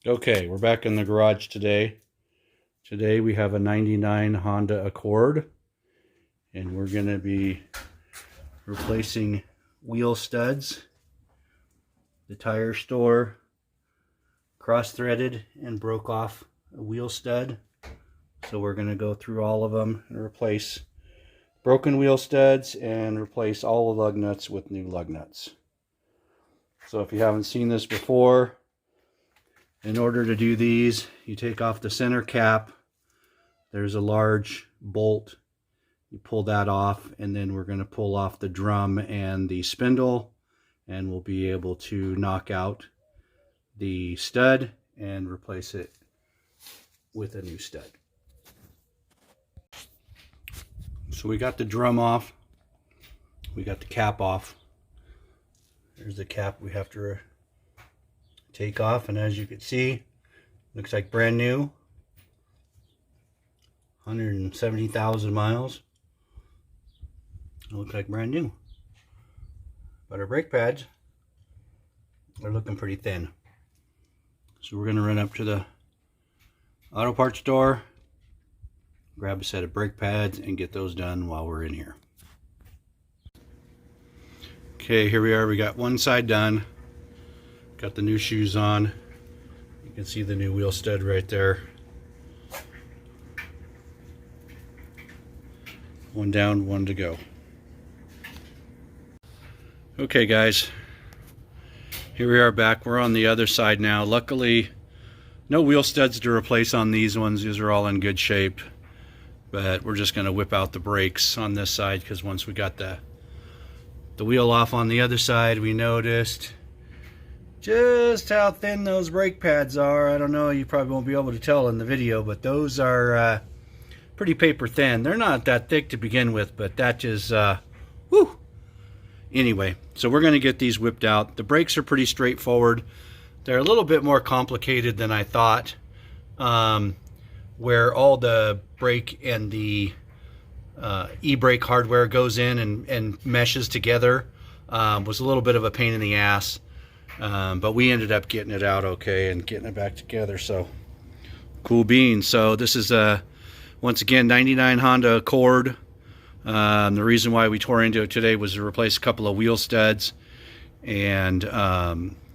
Okay, we're back in the garage today. Today we have a 99 Honda Accord, and we're going to be replacing wheel studs. The tire store cross-threaded and broke off a wheel stud. So we're going to go through all of them and replace broken wheel studs and replace all the lug nuts with new lug nuts. So if you haven't seen this before, in order to do these, you take off the center cap. There's a large bolt. You pull that off, and then we're going to pull off the drum and the spindle, and we'll be able to knock out the stud and replace it with a new stud. So we got the drum off. We got the cap off. There's the cap we have to take off, and as you can see, looks like brand new. 170,000 miles. It looks like brand new. But our brake pads are looking pretty thin. So we're going to run up to the auto parts store, grab a set of brake pads, and get those done while we're in here. Okay, here we are. We got one side done. Got the new shoes on. You can see the new wheel stud right there. One down, one to go. Okay guys, here we are back. We're on the other side now. Luckily, no wheel studs to replace on these ones. These are all in good shape. But we're just going to whip out the brakes on this side, because once we got the wheel off on the other side, we noticed just how thin those brake pads are. I don't know, you probably won't be able to tell in the video, but those are pretty paper thin. They're not that thick to begin with, but that just whew. Anyway, so we're going to get these whipped out. The brakes are pretty straightforward. They're a little bit more complicated than I thought, where all the brake and the e-brake hardware goes in and meshes together. Was a little bit of a pain in the ass, but we ended up getting it out okay and getting it back together, so cool beans. So this is once again 99 Honda Accord. The reason why we tore into it today was to replace a couple of wheel studs, and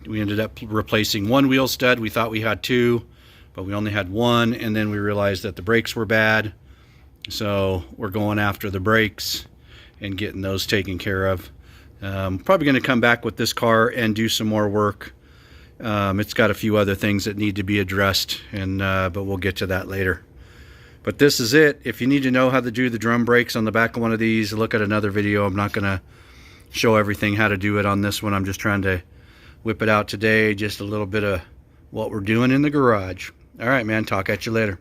we ended up replacing one wheel stud. We thought we had two, but we only had one, and then we realized that the brakes were bad, so we're going after the brakes and getting those taken care of. Probably going to come back with this car and do some more work. It's got a few other things that need to be addressed, and but we'll get to that later. But this is it. If you need to know how to do the drum brakes on the back of one of these, look at another video. I'm not going to show everything how to do it on this one. I'm just trying to whip it out today, just a little bit of what we're doing in the garage. All right, man, talk at you later.